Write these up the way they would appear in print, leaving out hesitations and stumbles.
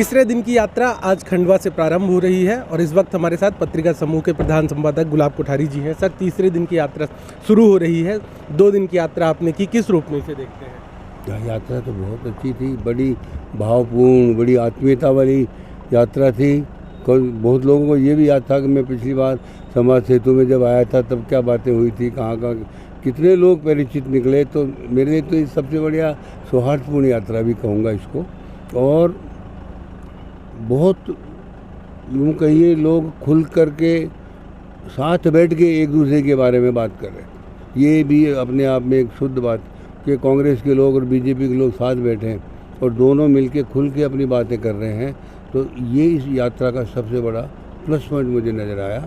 तीसरे दिन की यात्रा आज खंडवा से प्रारंभ हो रही है और इस वक्त हमारे साथ पत्रिका समूह के प्रधान संपादक गुलाब कोठारी जी हैं। सर, तीसरे दिन की यात्रा शुरू हो रही है। 2 दिन की यात्रा आपने की, किस रूप में इसे देखते हैं? यात्रा तो बहुत अच्छी थी, बड़ी भावपूर्ण, बड़ी आत्मीयता वाली यात्रा थी। बहुत लोगों को ये भी याद था कि मैं पिछली बार समाज सेतु में जब आया था तब क्या बातें हुई थी, कहाँ कितने लोग परिचित निकले। तो मेरे लिए तो ये सबसे बढ़िया सौहार्दपूर्ण यात्रा भी कहूँगा इसको। और बहुत यूँ कहिए लोग खुल कर के साथ बैठ के एक दूसरे के बारे में बात कर रहे हैं। ये भी अपने आप में एक शुद्ध बात कि कांग्रेस के लोग और बीजेपी के लोग साथ बैठे हैं और दोनों मिलके खुल के अपनी बातें कर रहे हैं। तो ये इस यात्रा का सबसे बड़ा प्लस पॉइंट मुझे नज़र आया।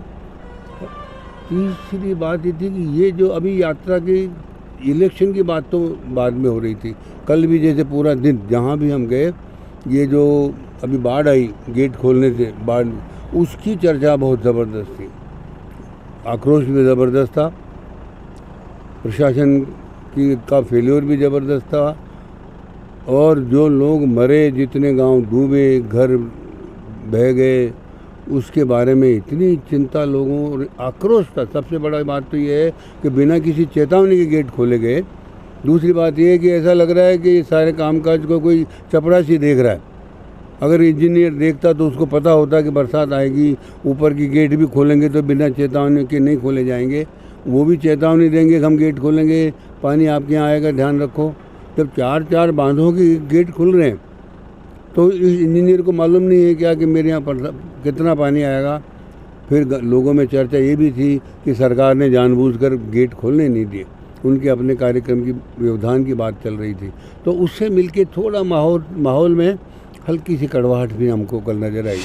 तीसरी बात ये थी कि ये जो अभी यात्रा की इलेक्शन की बात तो बाद में हो रही थी। कल भी जैसे पूरा दिन जहाँ भी हम गए, ये जो अभी बाढ़ आई गेट खोलने से बाढ़, उसकी चर्चा बहुत ज़बरदस्त थी, आक्रोश भी ज़बरदस्त था, प्रशासन का फेल्योर भी ज़बरदस्त था। और जो लोग मरे, जितने गांव डूबे, घर बह गए, उसके बारे में इतनी चिंता लोगों और आक्रोश था। सबसे बड़ा बात तो ये है कि बिना किसी चेतावनी के गेट खोले गए। दूसरी बात ये है कि ऐसा लग रहा है कि ये सारे कामकाज को कोई चपरासी देख रहा है। अगर इंजीनियर देखता तो उसको पता होता कि बरसात आएगी, ऊपर की गेट भी खोलेंगे तो बिना चेतावनी के नहीं खोले जाएंगे। वो भी चेतावनी देंगे कि हम गेट खोलेंगे, पानी आपके यहाँ आएगा, ध्यान रखो। जब 4-4 बांधों के गेट खुल रहे हैं तो इस इंजीनियर को मालूम नहीं है क्या कि मेरे यहाँ पर कितना पानी आएगा। फिर लोगों में चर्चा ये भी थी कि सरकार ने जानबूझकर गेट खोलने नहीं दिए, उनके अपने कार्यक्रम की व्यवधान की बात चल रही थी। तो उससे मिलके थोड़ा माहौल में हल्की सी कड़वाहट भी हमको कल नज़र आई।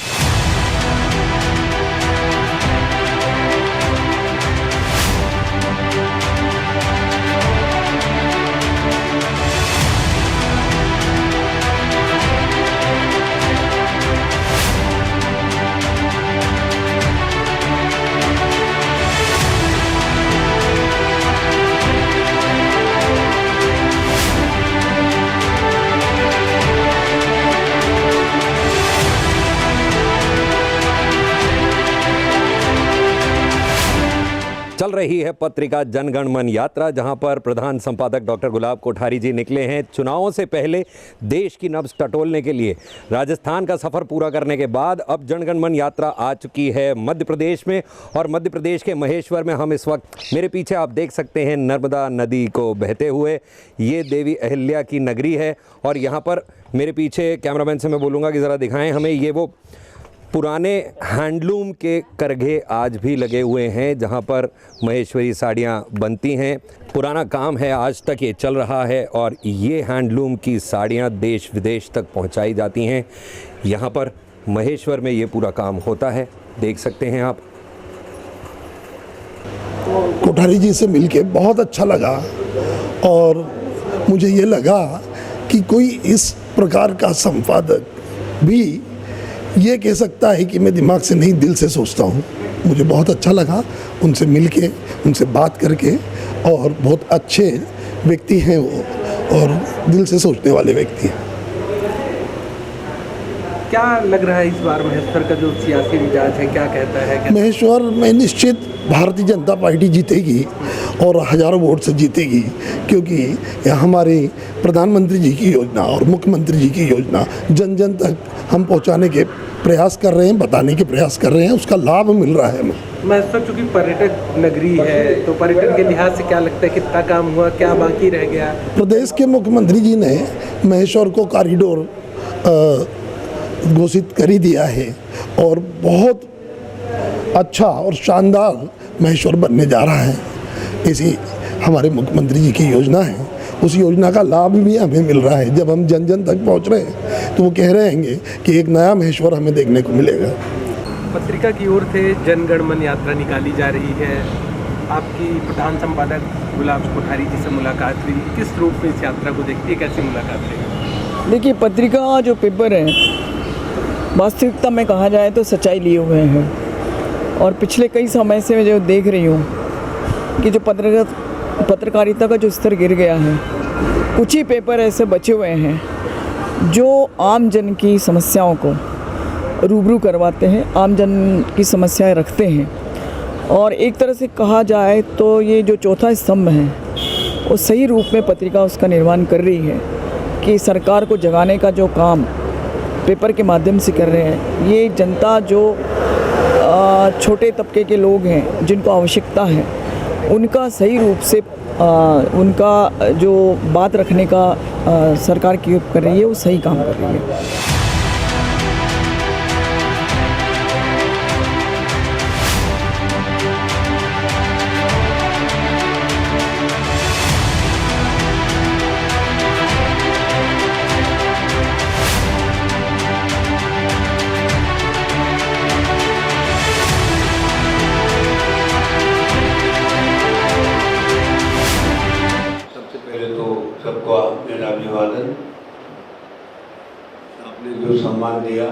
चल रही है पत्रिका जन गण मन यात्रा, जहां पर प्रधान संपादक डॉक्टर गुलाब कोठारी जी निकले हैं चुनावों से पहले देश की नब्ज टटोलने के लिए। राजस्थान का सफ़र पूरा करने के बाद अब जन गण मन यात्रा आ चुकी है मध्य प्रदेश में। और मध्य प्रदेश के महेश्वर में हम इस वक्त, मेरे पीछे आप देख सकते हैं नर्मदा नदी को बहते हुए, ये देवी अहिल्या की नगरी है। और यहाँ पर मेरे पीछे कैमरामैन से मैं बोलूँगा कि ज़रा दिखाएँ हमें, ये वो पुराने हैंडलूम के करघे आज भी लगे हुए हैं जहां पर महेश्वरी साड़ियां बनती हैं। पुराना काम है, आज तक ये चल रहा है और ये हैंडलूम की साड़ियां देश विदेश तक पहुंचाई जाती हैं। यहां पर महेश्वर में ये पूरा काम होता है, देख सकते हैं आप। कोठारी जी से मिलके बहुत अच्छा लगा और मुझे ये लगा कि कोई इस प्रकार का संपादक भी ये कह सकता है कि मैं दिमाग से नहीं, दिल से सोचता हूँ। मुझे बहुत अच्छा लगा उनसे मिलके, उनसे बात करके। और बहुत अच्छे व्यक्ति हैं वो और दिल से सोचने वाले व्यक्ति हैं। क्या लग रहा है इस बार महेश्वर का जो सियासी मिजाज है, क्या कहता है? महेश्वर में निश्चित भारतीय जनता पार्टी जीतेगी और हज़ारों वोट से जीतेगी, क्योंकि हमारे प्रधानमंत्री जी की योजना और मुख्यमंत्री जी की योजना जन जन तक हम पहुंचाने के प्रयास कर रहे हैं, बताने के प्रयास कर रहे हैं, उसका लाभ मिल रहा है हमें। महेश्वर चूँकि पर्यटक नगरी है, तो पर्यटन के लिहाज से क्या लगता है, कितना काम हुआ, क्या बाकी रह गया? प्रदेश के मुख्यमंत्री जी ने महेश्वर को कॉरिडोर घोषित कर ही दिया है और बहुत अच्छा और शानदार महेश्वर बनने जा रहा है। इसी हमारे मुख्यमंत्री जी की योजना है, उस योजना का लाभ भी हमें मिल रहा है। जब हम जन जन तक पहुंच रहे हैं तो वो कह रहे हैं कि एक नया महेश्वर हमें देखने को मिलेगा। पत्रिका की ओर से जन गण मन यात्रा निकाली जा रही है। आपकी प्रधान संपादक गुलाब कोठारी जी से मुलाकात हुई, किस रूप में इस यात्रा को देखती है, कैसी मुलाकात रही? देखिए, पत्रिका जो पेपर है वास्तविकता में कहा जाए तो सच्चाई लिए हुए हैं। और पिछले कई समय से मैं जो देख रही हूँ कि जो पत्रकारिता का जो स्तर गिर गया है, कुछ ही पेपर ऐसे बचे हुए हैं जो आम जन की समस्याओं को रूबरू करवाते हैं, आम जन की समस्याएं रखते हैं। और एक तरह से कहा जाए तो ये जो चौथा स्तंभ है वो सही रूप में पत्रिका उसका निर्माण कर रही है कि सरकार को जगाने का जो काम पेपर के माध्यम से कर रहे हैं, ये जनता जो छोटे तबके के लोग हैं जिनको आवश्यकता है, उनका सही रूप से उनका जो बात रखने का सरकार की कर रही है वो सही काम कर रही है। सबको मेरा अभिवादन। आपने जो सम्मान दिया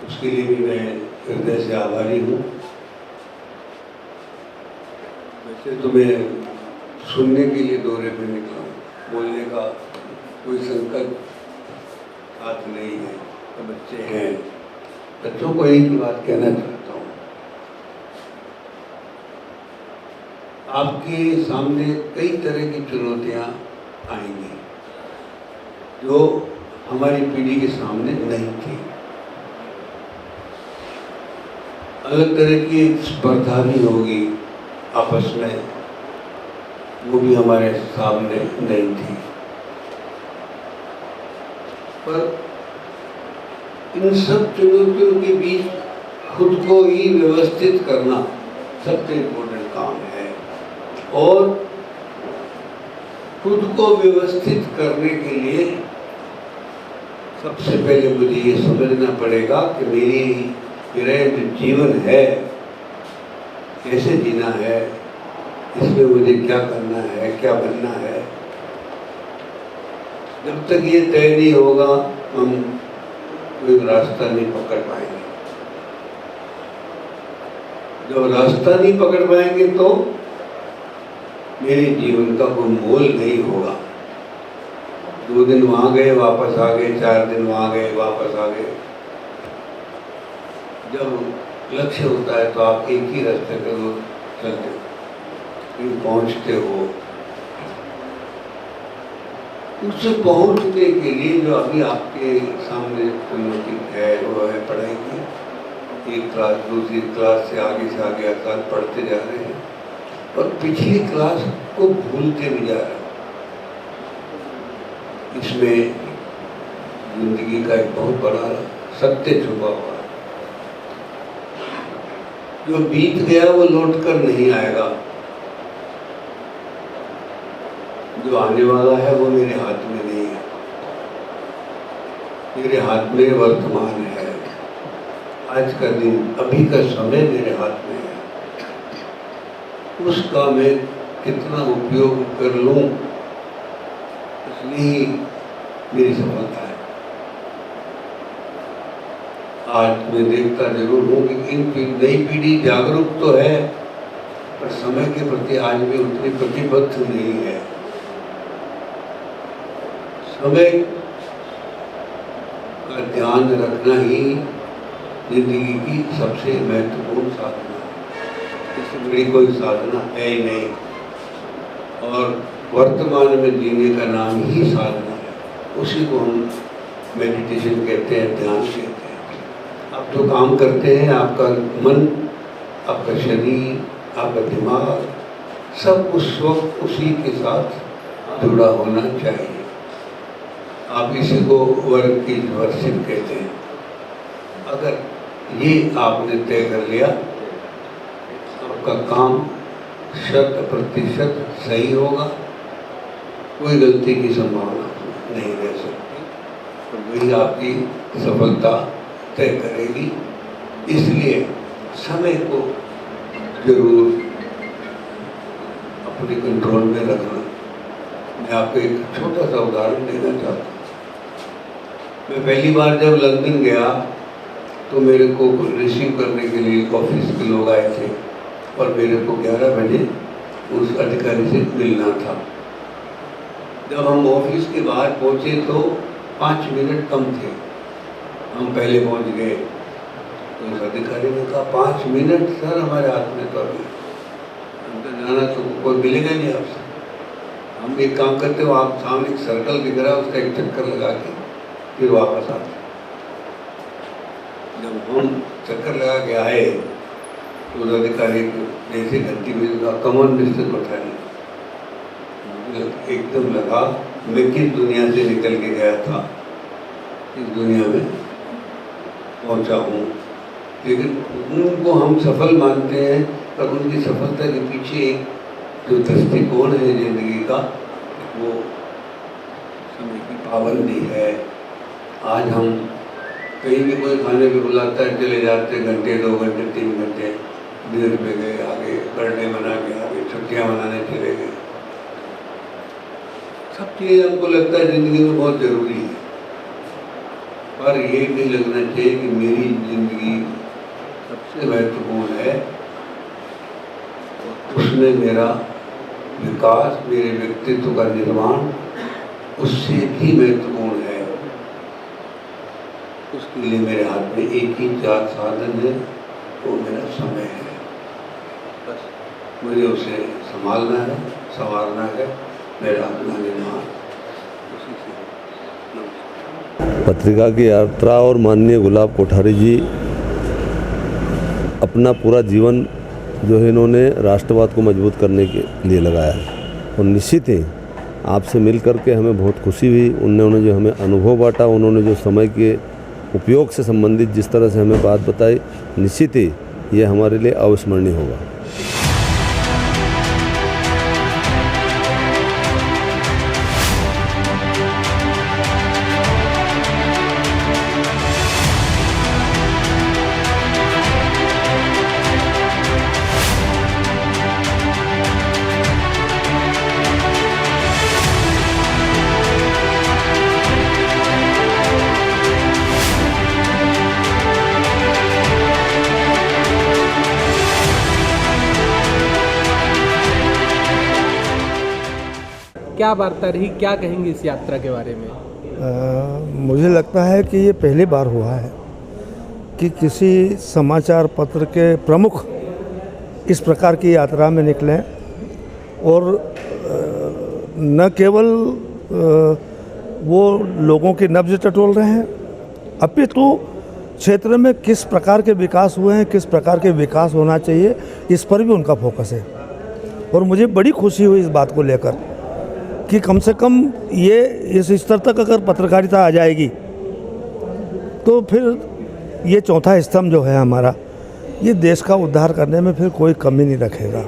उसके लिए भी मैं हृदय से आभारी हूँ। वैसे तो मैं सुनने के लिए दौरे पे निकला हूँ, बोलने का कोई संकल्प साथ नहीं है। तो बच्चे हैं, बच्चों को एक ही बात कहना चाहता हूँ, आपके सामने कई तरह की चुनौतियाँ आएंगी जो हमारी पीढ़ी के सामने नहीं थी। अलग तरह की एक स्पर्धा भी होगी आपस में, वो भी हमारे सामने नहीं थी। पर इन सब चुनौतियों के बीच खुद को ही व्यवस्थित करना सबसे इम्पोर्टेंट काम है। और खुद को व्यवस्थित करने के लिए सबसे पहले मुझे ये समझना पड़ेगा कि मेरा जो जीवन है कैसे जीना है, इसमें मुझे क्या करना है, क्या बनना है। जब तक ये तय नहीं होगा हम कोई रास्ता नहीं पकड़ पाएंगे। जब रास्ता नहीं पकड़ पाएंगे तो मेरे जीवन का कोई मोल नहीं होगा। 2 दिन वहाँ गए वापस आ गए, 4 दिन वहाँ गए वापस आ गए। जब लक्ष्य होता है तो आप एक ही रास्ते पे चलते हो, फिर पहुँचते हो। उससे पहुँचने के लिए जो अभी आपके सामने चुनौती है वो है पढ़ाई की। एक क्लास दूसरी क्लास से आगे आसान पढ़ते जा रहे हैं और पिछली क्लास को भूलते भी जा रहे हैं। इसमें जिंदगी का एक बहुत बड़ा सत्य छुपा हुआ है। जो बीत गया वो लौट कर नहीं आएगा, जो आने वाला है वो मेरे हाथ में नहीं है। मेरे हाथ में वर्तमान है, आज का दिन, अभी का समय मेरे हाथ में है। उसका मैं कितना उपयोग कर लूँ, इसलिए मेरी सफलता है। आज मैं देखता जरूर हूँ कि नई पीढ़ी जागरूक तो है, पर समय के प्रति आज भी उतनी प्रतिबद्ध नहीं है। समय का ध्यान रखना ही जिंदगी की सबसे महत्वपूर्ण साधना है। इससे बड़ी कोई साधना है ही नहीं। और वर्तमान में जीने का नाम ही साधना है। उसी को हम मेडिटेशन कहते हैं, ध्यान कहते हैं। आप जो काम करते हैं, आपका मन, आपका शरीर, आपका दिमाग, सब उस वक्त उसी के साथ जुड़ा होना चाहिए। आप इसी को वर्क की वर्शिप कहते हैं। अगर ये आपने तय कर लिया, आपका काम 100% सही होगा, कोई गलती की संभावना नहीं रह सकती, तो वही आपकी सफलता तय करेगी। इसलिए समय को जरूर अपने कंट्रोल में रखना। मैं आपको एक छोटा सा उदाहरण देना चाहता हूँ। मैं पहली बार जब लंदन गया तो मेरे को रिसीव करने के लिए ऑफिस के लोग आए थे और मेरे को 11 बजे उस अधिकारी से मिलना था। जब हम ऑफिस के बाहर पहुँचे तो 5 मिनट कम थे, हम पहले पहुंच गए। तो उस अधिकारी ने कहा 5 मिनट सर हमारे हाथ में तो अभी, हम तो जाना तो कोई मिलेगा नहीं आपसे। हम एक काम करते हो, आप सामने एक सर्कल दिख रहा है उसका एक चक्कर लगा के फिर वापस आते। जब हम चक्कर लगा के आए तो उस अधिकारी को जैसे घंटी में कहा कमन मिस्टर कोठारी, एकदम लगा मैं किस दुनिया से निकल के गया था, इस दुनिया में पहुंचा हूँ। लेकिन उनको हम सफल मानते हैं, पर उनकी सफलता के पीछे एक जो दृष्टिकोण है जिंदगी का, वो समय की पाबंदी है। आज हम कहीं भी कोई खाने पे बुलाता है, चले जाते, घंटे 2 घंटे 3 घंटे डिनर पे गए, आगे बर्थडे मना के आगे छुट्टियाँ मनाने चले गए। सब चीज़ें हमको लगता है ज़िंदगी में बहुत ज़रूरी है, पर ये भी लगना चाहिए कि मेरी ज़िंदगी सबसे महत्वपूर्ण है, उसमें मेरा विकास, मेरे व्यक्तित्व का निर्माण उससे भी महत्वपूर्ण है। उसके लिए मेरे हाथ में एक ही साधन है, वो मेरा समय है। बस मुझे उसे संभालना है, संवारना है, मेरा अपना निर्माण उसी से। पत्रिका की यात्रा और माननीय गुलाब कोठारी जी अपना पूरा जीवन जो है इन्होंने राष्ट्रवाद को मजबूत करने के लिए लगाया और निश्चित ही आपसे मिल करके हमें बहुत खुशी हुई। उन्होंने जो हमें अनुभव बांटा, उन्होंने जो समय के उपयोग से संबंधित जिस तरह से हमें बात बताई, निश्चित ही ये हमारे लिए अविस्मरणीय होगा। क्या वार्ता रही, क्या कहेंगे इस यात्रा के बारे में? मुझे लगता है कि ये पहली बार हुआ है कि किसी समाचार पत्र के प्रमुख इस प्रकार की यात्रा में निकलें और न केवल वो लोगों की नब्ज टटोल रहे हैं, अपितु क्षेत्र में किस प्रकार के विकास हुए हैं, किस प्रकार के विकास होना चाहिए, इस पर भी उनका फोकस है। और मुझे बड़ी खुशी हुई इस बात को लेकर कि कम से कम ये इस स्तर तक अगर पत्रकारिता आ जाएगी तो फिर ये चौथा स्तंभ जो है हमारा, ये देश का उद्धार करने में फिर कोई कमी नहीं रखेगा।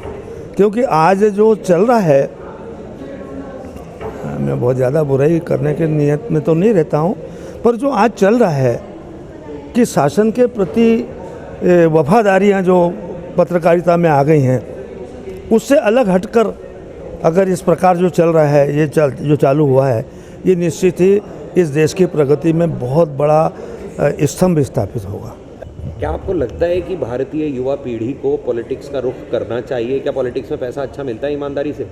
क्योंकि आज जो चल रहा है, मैं बहुत ज़्यादा बुराई करने के नियत में तो नहीं रहता हूँ, पर जो आज चल रहा है कि शासन के प्रति वफादारियाँ जो पत्रकारिता में आ गई हैं, उससे अलग हटकर अगर इस प्रकार जो चल रहा है, ये जो चालू हुआ है, ये निश्चित ही इस देश की प्रगति में बहुत बड़ा स्तंभ स्थापित होगा। क्या आपको लगता है कि भारतीय युवा पीढ़ी को पॉलिटिक्स का रुख करना चाहिए? क्या पॉलिटिक्स में पैसा अच्छा मिलता है ईमानदारी से?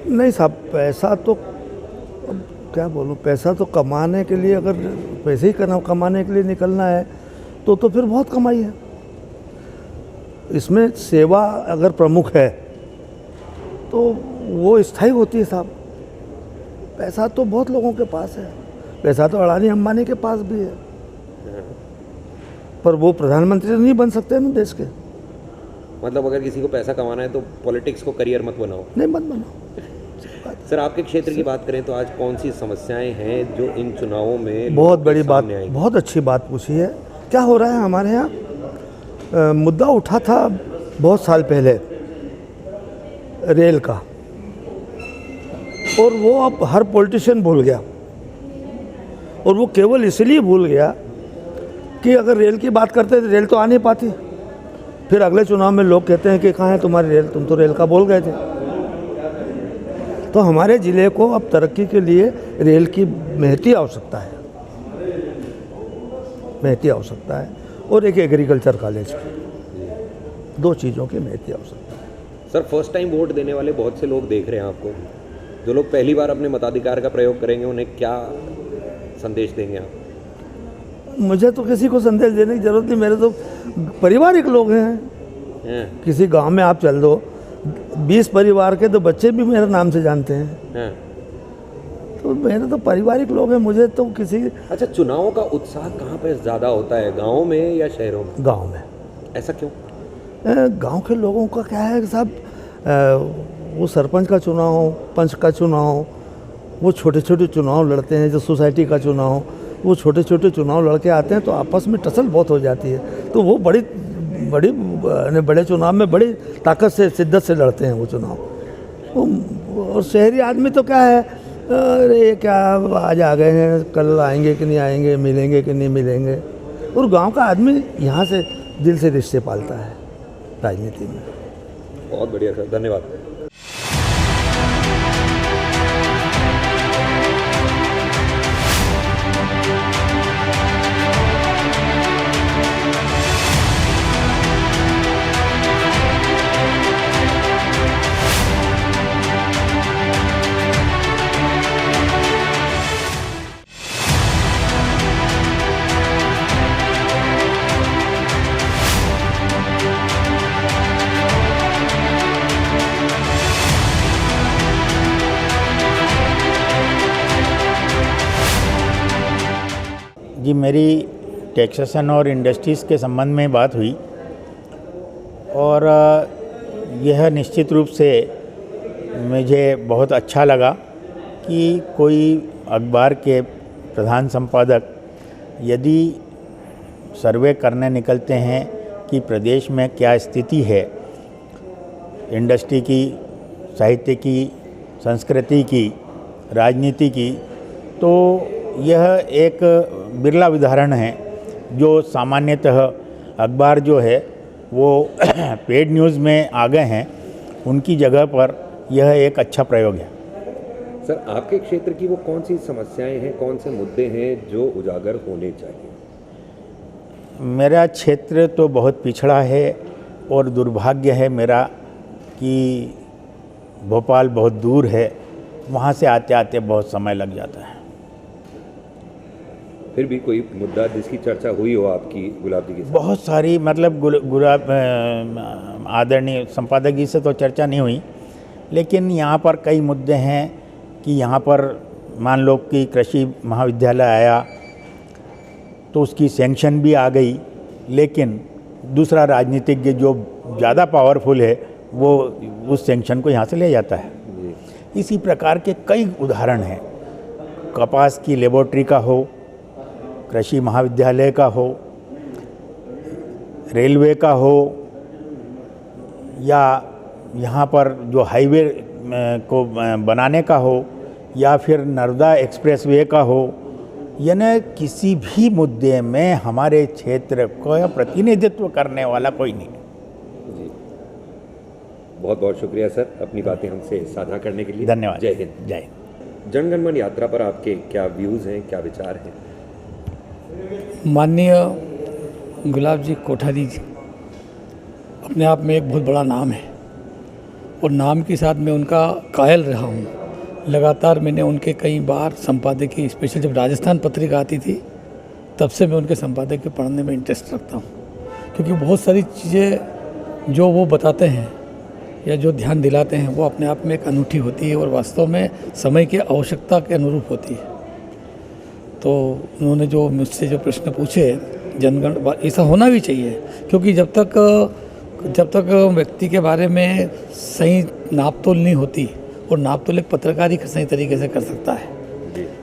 नहीं साहब, पैसा तो क्या बोलूँ, पैसा तो कमाने के लिए, अगर पैसे ही कमाने के लिए निकलना है तो फिर बहुत कमाई है। इसमें सेवा अगर प्रमुख है तो वो स्थायी होती है साहब। पैसा तो बहुत लोगों के पास है, पैसा तो अडानी अंबानी के पास भी है, पर वो प्रधानमंत्री नहीं बन सकते ना देश के। मतलब अगर किसी को पैसा कमाना है तो पॉलिटिक्स को करियर मत बनाओ। नहीं, मत बनाओ। सर, आपके क्षेत्र की बात करें तो आज कौन सी समस्याएं हैं जो इन चुनावों में बहुत बड़ी बात, बहुत अच्छी बात पूछी है। क्या हो रहा है हमारे यहाँ, मुद्दा उठा था बहुत साल पहले रेल का, और वो अब हर पॉलिटिशियन भूल गया। और वो केवल इसलिए भूल गया कि अगर रेल की बात करते तो रेल तो आ नहीं पाती। फिर अगले चुनाव में लोग कहते हैं कि कहाँ है तुम्हारी रेल, तुम तो रेल का बोल गए थे। तो हमारे ज़िले को अब तरक्की के लिए रेल की महती आवश्यकता है, महती आवश्यकता है, और एक एग्रीकल्चर कॉलेज की, 2 चीज़ों की महती आवश्यकता है। सर, फर्स्ट टाइम वोट देने वाले बहुत से लोग देख रहे हैं आपको। जो लोग पहली बार अपने मताधिकार का प्रयोग करेंगे, उन्हें क्या संदेश देंगे आप? मुझे तो किसी को संदेश देने की ज़रूरत नहीं, मेरे तो पारिवारिक लोग हैं। किसी गांव में आप चल दो, 20 परिवार के तो बच्चे भी मेरे नाम से जानते हैं। तो मेरे तो पारिवारिक लोग हैं, मुझे तो किसी। अच्छा, चुनावों का उत्साह कहाँ पे ज़्यादा होता है, गाँव में या शहरों में? गाँव में। ऐसा क्यों? गांव के लोगों का क्या है कि साहब, वो सरपंच का चुनाव, पंच का चुनाव, वो छोटे छोटे चुनाव लड़ते हैं, जो सोसाइटी का चुनाव, वो छोटे छोटे चुनाव लड़के आते हैं तो आपस में टसल बहुत हो जाती है। तो वो बड़े चुनाव में बड़ी ताकत से, शिद्दत से लड़ते हैं वो चुनाव। और शहरी आदमी तो क्या है, अरे क्या आज आ गए हैं, कल आएंगे कि नहीं आएंगे, मिलेंगे कि नहीं मिलेंगे। और गांव का आदमी यहाँ से दिल से रिश्ते पालता है राजनीति में। बहुत बढ़िया सर, धन्यवाद। जी, मेरी टैक्सेशन और इंडस्ट्रीज़ के संबंध में बात हुई और यह निश्चित रूप से मुझे बहुत अच्छा लगा कि कोई अखबार के प्रधान संपादक यदि सर्वे करने निकलते हैं कि प्रदेश में क्या स्थिति है इंडस्ट्री की, साहित्य की, संस्कृति की, राजनीति की, तो यह एक बिरला उदाहरण है जो सामान्यतः अखबार जो है वो पेड न्यूज़ में आ गए हैं, उनकी जगह पर यह एक अच्छा प्रयोग है। सर, आपके क्षेत्र की वो कौन सी समस्याएं हैं, कौन से मुद्दे हैं जो उजागर होने चाहिए? मेरा क्षेत्र तो बहुत पिछड़ा है और दुर्भाग्य है मेरा कि भोपाल बहुत दूर है, वहाँ से आते आते बहुत समय लग जाता है। फिर भी कोई मुद्दा जिसकी चर्चा हुई हो आपकी गुलाब जी के साथ? बहुत सारी, मतलब गुलाब आदरणीय संपादक जी से तो चर्चा नहीं हुई, लेकिन यहाँ पर कई मुद्दे हैं कि यहाँ पर मान लो कि कृषि महाविद्यालय आया तो उसकी सैंक्शन भी आ गई, लेकिन दूसरा राजनीतिज्ञ जो ज़्यादा पावरफुल है वो उस सैंक्शन को यहाँ से ले जाता है। इसी प्रकार के कई उदाहरण हैं, कपास की लेबोरेटरी का हो, कृषि महाविद्यालय का हो, रेलवे का हो, या यहाँ पर जो हाईवे को बनाने का हो, या फिर नर्मदा एक्सप्रेसवे का हो, यानी किसी भी मुद्दे में हमारे क्षेत्र को प्रतिनिधित्व करने वाला कोई नहीं। जी, बहुत बहुत शुक्रिया सर, अपनी बातें हमसे साझा करने के लिए। धन्यवाद। जय हिंद। जय हिंद। जनगणमन यात्रा पर आपके क्या व्यूज़ हैं, क्या विचार हैं? माननीय गुलाब जी कोठारी जी अपने आप में एक बहुत बड़ा नाम है और नाम के साथ मैं उनका कायल रहा हूँ। लगातार मैंने उनके कई बार संपादकीय, स्पेशल जब राजस्थान पत्रिका आती थी तब से मैं उनके संपादकीय पढ़ने में इंटरेस्ट रखता हूँ, क्योंकि बहुत सारी चीज़ें जो वो बताते हैं या जो ध्यान दिलाते हैं वो अपने आप में एक अनूठी होती है और वास्तव में समय की आवश्यकता के अनुरूप होती है। तो उन्होंने जो मुझसे जो प्रश्न पूछे, जनगण ऐसा होना भी चाहिए, क्योंकि जब तक व्यक्ति के बारे में सही नाप तोल नहीं होती, और नाप तोल एक पत्रकार ही सही तरीके से कर सकता है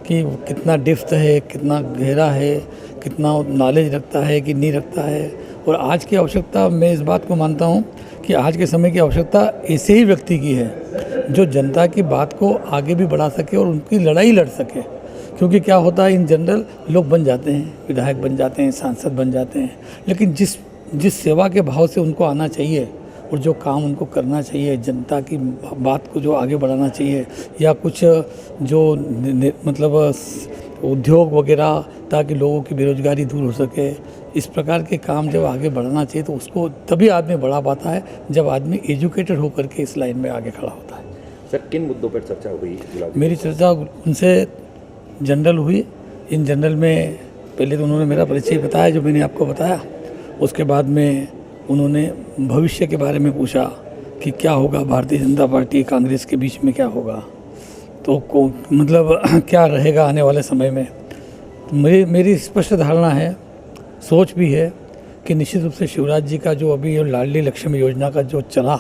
कि कितना डिप्थ है, कितना गहरा है, कितना नॉलेज रखता है कि नहीं रखता है। और आज की आवश्यकता, मैं इस बात को मानता हूँ कि आज के समय की आवश्यकता ऐसे ही व्यक्ति की है जो जनता की बात को आगे भी बढ़ा सके और उनकी लड़ाई लड़ सके। क्योंकि क्या होता है, इन जनरल लोग बन जाते हैं, विधायक बन जाते हैं, सांसद बन जाते हैं, लेकिन जिस सेवा के भाव से उनको आना चाहिए और जो काम उनको करना चाहिए, जनता की बात को जो आगे बढ़ाना चाहिए, या कुछ जो मतलब उद्योग वगैरह, ताकि लोगों की बेरोजगारी दूर हो सके, इस प्रकार के काम जब आगे बढ़ाना चाहिए तो उसको तभी आदमी बढ़ा पाता है जब आदमी एजुकेटेड होकर के इस लाइन में आगे खड़ा होता है। सर, किन मुद्दों पर चर्चा हुई? मेरी चर्चा उनसे जनरल हुई इन जनरल में पहले तो उन्होंने मेरा परिचय बताया जो मैंने आपको बताया, उसके बाद में उन्होंने भविष्य के बारे में पूछा कि क्या होगा भारतीय जनता पार्टी कांग्रेस के बीच में क्या होगा, तो मतलब क्या रहेगा आने वाले समय में। तो मेरी स्पष्ट धारणा है, सोच भी है कि निश्चित रूप से शिवराज जी का जो अभी लाडली लक्ष्मी योजना का जो चला,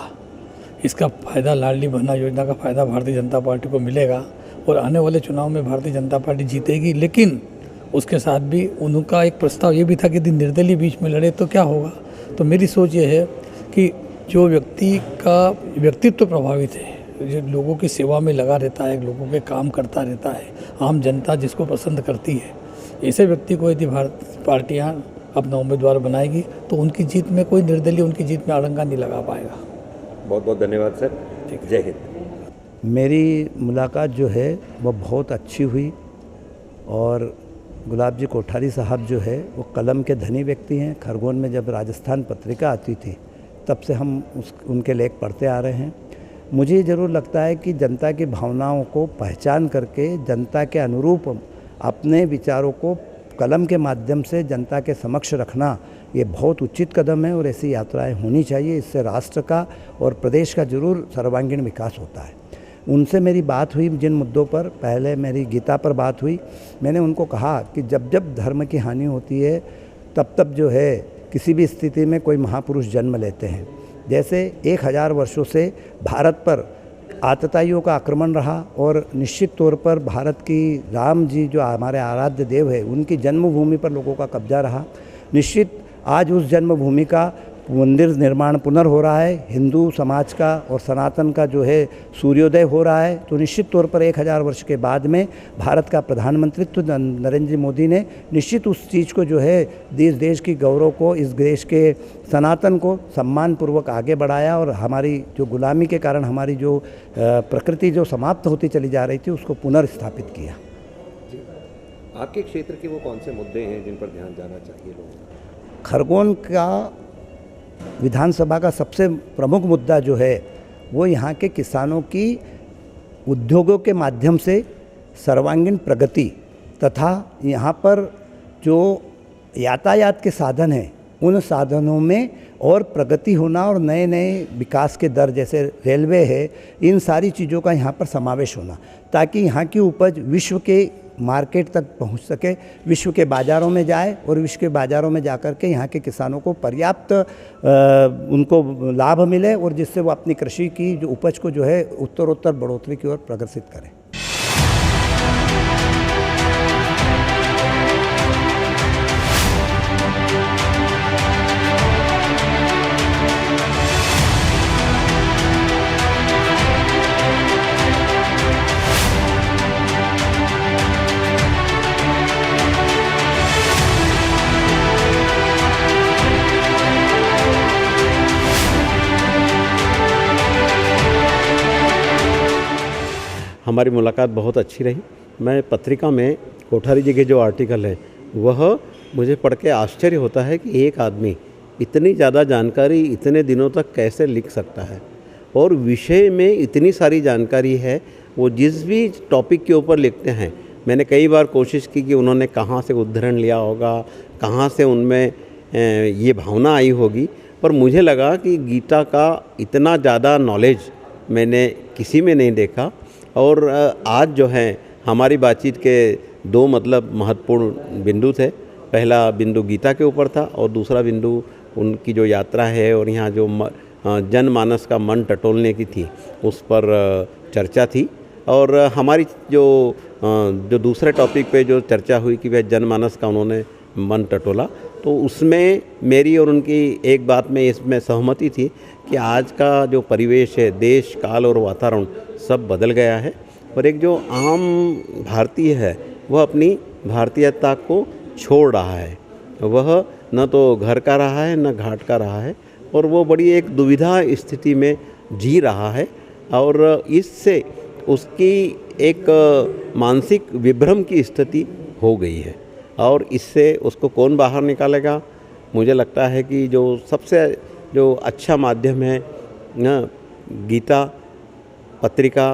इसका फ़ायदा, लाडली बहना योजना का फ़ायदा भारतीय जनता पार्टी को मिलेगा और आने वाले चुनाव में भारतीय जनता पार्टी जीतेगी। लेकिन उसके साथ भी उनका एक प्रस्ताव ये भी था कि यदि निर्दलीय बीच में लड़े तो क्या होगा। तो मेरी सोच ये है कि जो व्यक्ति का व्यक्तित्व प्रभावित है, जो लोगों की सेवा में लगा रहता है, लोगों के काम करता रहता है, आम जनता जिसको पसंद करती है, ऐसे व्यक्ति को यदि भारत पार्टियाँ अपना उम्मीदवार बनाएगी तो उनकी जीत में कोई निर्दलीय उनकी जीत में आड़ंगा नहीं लगा पाएगा। बहुत बहुत धन्यवाद सर। जय हिंद। मेरी मुलाकात जो है वो बहुत अच्छी हुई और गुलाब जी कोठारी साहब जो है वो कलम के धनी व्यक्ति हैं। खरगोन में जब राजस्थान पत्रिका आती थी तब से हम उनके लेख पढ़ते आ रहे हैं। मुझे ज़रूर लगता है कि जनता की भावनाओं को पहचान करके जनता के अनुरूप अपने विचारों को कलम के माध्यम से जनता के समक्ष रखना ये बहुत उचित कदम है और ऐसी यात्राएं होनी चाहिए। इससे राष्ट्र का और प्रदेश का जरूर सर्वांगीण विकास होता है। उनसे मेरी बात हुई जिन मुद्दों पर, पहले मेरी गीता पर बात हुई। मैंने उनको कहा कि जब जब धर्म की हानि होती है तब तब जो है किसी भी स्थिति में कोई महापुरुष जन्म लेते हैं। जैसे 1000 वर्षों से भारत पर आतताइयों का आक्रमण रहा और निश्चित तौर पर भारत की राम जी जो हमारे आराध्य देव है उनकी जन्मभूमि पर लोगों का कब्जा रहा। निश्चित आज उस जन्मभूमि का मंदिर निर्माण पुनः हो रहा है, हिंदू समाज का और सनातन का जो है सूर्योदय हो रहा है। तो निश्चित तौर पर 1000 वर्ष के बाद में भारत का प्रधानमंत्रित्व नरेंद्र मोदी ने निश्चित उस चीज़ को जो है देश की गौरव को, इस देश के सनातन को सम्मानपूर्वक आगे बढ़ाया और हमारी जो गुलामी के कारण हमारी जो प्रकृति जो समाप्त होती चली जा रही थी उसको पुनर्स्थापित किया। आपके क्षेत्र के वो कौन से मुद्दे हैं जिन पर ध्यान जाना चाहिए लोगों को? खरगोन का विधानसभा का सबसे प्रमुख मुद्दा जो है वो यहाँ के किसानों की उद्योगों के माध्यम से सर्वांगीण प्रगति तथा यहाँ पर जो यातायात के साधन हैं उन साधनों में और प्रगति होना और नए नए विकास के दर जैसे रेलवे है, इन सारी चीज़ों का यहाँ पर समावेश होना ताकि यहाँ की उपज विश्व के मार्केट तक पहुंच सके, विश्व के बाज़ारों में जाए और विश्व के बाज़ारों में जाकर के यहाँ के किसानों को पर्याप्त उनको लाभ मिले और जिससे वो अपनी कृषि की जो उपज को जो है उत्तरोत्तर बढ़ोतरी की ओर प्रग्रसित करें। हमारी मुलाकात बहुत अच्छी रही। मैं पत्रिका में कोठारी जी के जो आर्टिकल है वह मुझे पढ़ के आश्चर्य होता है कि एक आदमी इतनी ज़्यादा जानकारी इतने दिनों तक कैसे लिख सकता है और विषय में इतनी सारी जानकारी है। वो जिस भी टॉपिक के ऊपर लिखते हैं, मैंने कई बार कोशिश की कि उन्होंने कहाँ से उद्धरण लिया होगा, कहाँ से उनमें ये भावना आई होगी, पर मुझे लगा कि गीता का इतना ज़्यादा नॉलेज मैंने किसी में नहीं देखा। और आज जो है हमारी बातचीत के दो मतलब महत्वपूर्ण बिंदु थे। पहला बिंदु गीता के ऊपर था और दूसरा बिंदु उनकी जो यात्रा है और यहाँ जो जनमानस का मन टटोलने की थी उस पर चर्चा थी। और हमारी जो दूसरे टॉपिक पे जो चर्चा हुई कि वह जनमानस का उन्होंने मन टटोला, तो उसमें मेरी और उनकी एक बात में इसमें सहमति थी कि आज का जो परिवेश है, देश काल और वातावरण सब बदल गया है और एक जो आम भारतीय है वह अपनी भारतीयता को छोड़ रहा है। वह न तो घर का रहा है न घाट का रहा है और वो बड़ी एक दुविधा स्थिति में जी रहा है और इससे उसकी एक मानसिक विभ्रम की स्थिति हो गई है और इससे उसको कौन बाहर निकालेगा। मुझे लगता है कि जो सबसे जो अच्छा माध्यम है न, गीता पत्रिका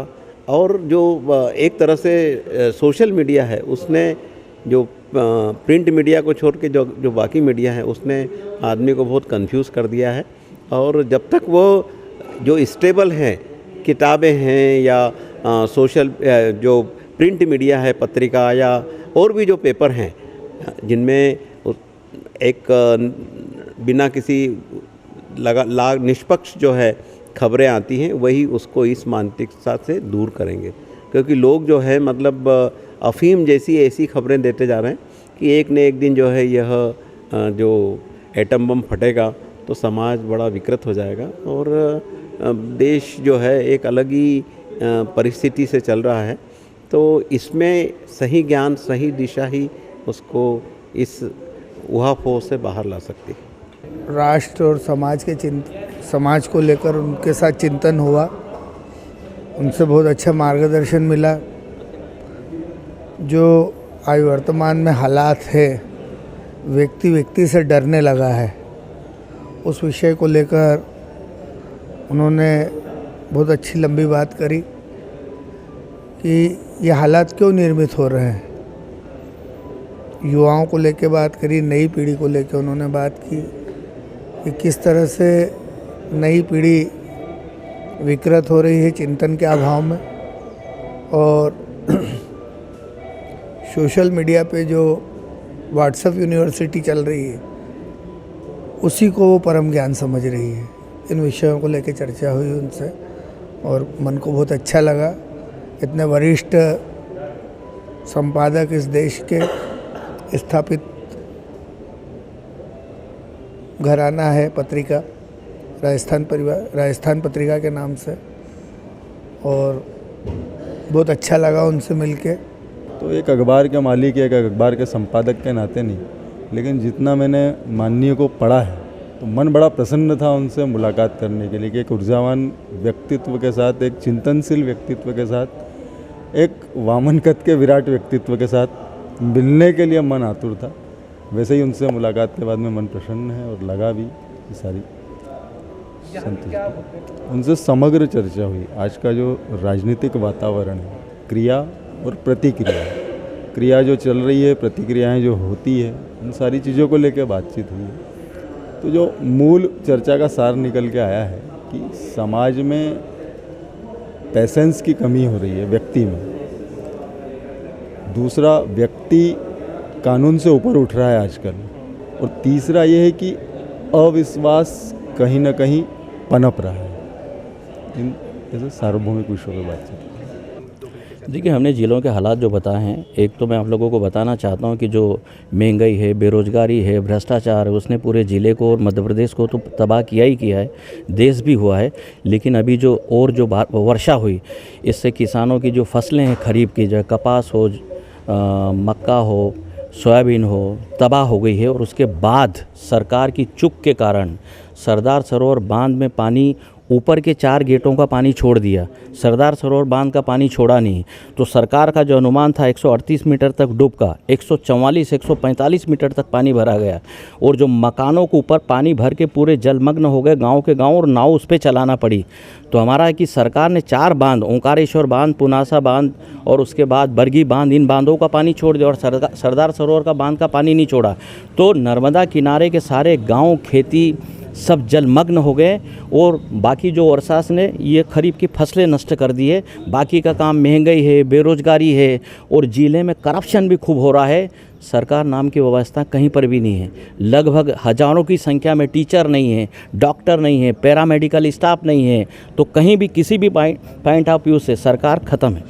और जो एक तरह से सोशल मीडिया है, उसने जो प्रिंट मीडिया को छोड़ के जो बाकी मीडिया है उसने आदमी को बहुत कंफ्यूज कर दिया है। और जब तक वो जो स्टेबल हैं, किताबें हैं या सोशल जो प्रिंट मीडिया है, पत्रिका या और भी जो पेपर हैं जिनमें एक बिना किसी निष्पक्ष जो है खबरें आती हैं, वही उसको इस मानसिकता से दूर करेंगे। क्योंकि लोग जो है मतलब अफीम जैसी ऐसी खबरें देते जा रहे हैं कि एक न एक दिन जो है यह जो एटम बम फटेगा तो समाज बड़ा विकृत हो जाएगा और देश जो है एक अलग ही परिस्थिति से चल रहा है। तो इसमें सही ज्ञान, सही दिशा ही उसको इस उहापोह से बाहर ला सकती है। राष्ट्र और समाज को लेकर उनके साथ चिंतन हुआ, उनसे बहुत अच्छा मार्गदर्शन मिला। जो आज वर्तमान में हालात है, व्यक्ति से डरने लगा है, उस विषय को लेकर उन्होंने बहुत अच्छी लंबी बात करी कि ये हालात क्यों निर्मित हो रहे हैं। युवाओं को लेकर बात करी, नई पीढ़ी को लेकर उन्होंने बात की कि किस तरह से नई पीढ़ी विकृत हो रही है चिंतन के अभाव में। और सोशल मीडिया पे जो व्हाट्सएप यूनिवर्सिटी चल रही है उसी को वो परम ज्ञान समझ रही है। इन विषयों को लेकर चर्चा हुई उनसे और मन को बहुत अच्छा लगा। इतने वरिष्ठ संपादक इस देश के स्थापित घराना है पत्रिका, राजस्थान पत्रिका के नाम से, और बहुत अच्छा लगा उनसे मिलके। तो एक अखबार के मालिक, एक अखबार के संपादक के नाते नहीं, लेकिन जितना मैंने माननीय को पढ़ा है तो मन बड़ा प्रसन्न था उनसे मुलाकात करने के लिए कि एक ऊर्जावान व्यक्तित्व के साथ, एक चिंतनशील व्यक्तित्व के साथ, एक वामन कद के विराट व्यक्तित्व के साथ मिलने के लिए मन आतुर था। वैसे ही उनसे मुलाकात के बाद में मन प्रसन्न है और लगा भी कि सारी संतुष्टि। उनसे समग्र चर्चा हुई। आज का जो राजनीतिक वातावरण है, क्रिया और प्रतिक्रिया, क्रिया जो चल रही है, प्रतिक्रियाएं जो होती है, उन सारी चीज़ों को लेकर बातचीत हुई है। तो जो मूल चर्चा का सार निकल के आया है कि समाज में पैसेंस की कमी हो रही है व्यक्ति में। दूसरा, व्यक्ति कानून से ऊपर उठ रहा है आजकल। और तीसरा ये है कि अविश्वास कहीं ना कहीं पनप रहा है। इन जैसे सार्वभौमिक विषयों पर बातचीत। देखिए, हमने जिलों के हालात जो बताए हैं, एक तो मैं आप लोगों को बताना चाहता हूं कि जो महंगाई है, बेरोजगारी है, भ्रष्टाचार है, उसने पूरे ज़िले को और मध्य प्रदेश को तो तबाह किया ही किया है, देश भी हुआ है। लेकिन अभी जो वर्षा हुई, इससे किसानों की जो फसलें हैं खरीफ की, जो कपास हो, मक्का हो, सोयाबीन हो, तबाह हो गई है। और उसके बाद सरकार की चूक के कारण सरदार सरोवर बांध में पानी, ऊपर के 4 गेटों का पानी छोड़ दिया, सरदार सरोवर बांध का पानी छोड़ा नहीं। तो सरकार का जो अनुमान था 138 मीटर तक डूब का 144-145 मीटर तक पानी भरा गया। और जो मकानों के ऊपर पानी भर के पूरे जलमग्न हो गए, गांव के गांव, और नाव उस पर चलाना पड़ी। तो हमारा है कि सरकार ने 4 बांध, ओंकारेश्वर बांध, पुनासा बांध और उसके बाद बरगी बांध, इन बांधों का पानी छोड़ दिया और सरदार सरोवर का बांध का पानी नहीं छोड़ा। तो नर्मदा किनारे के सारे गाँव, खेती सब जलमग्न हो गए। और बाकी जो वर्षा ने ये खरीफ की फसलें नष्ट कर दी है। बाकी का काम महंगाई है, बेरोजगारी है और ज़िले में करप्शन भी खूब हो रहा है। सरकार नाम की व्यवस्था कहीं पर भी नहीं है। लगभग हज़ारों की संख्या में टीचर नहीं है, डॉक्टर नहीं है, पैरामेडिकल स्टाफ नहीं है। तो कहीं भी किसी भी पॉइंट ऑफ व्यू से सरकार ख़त्म है।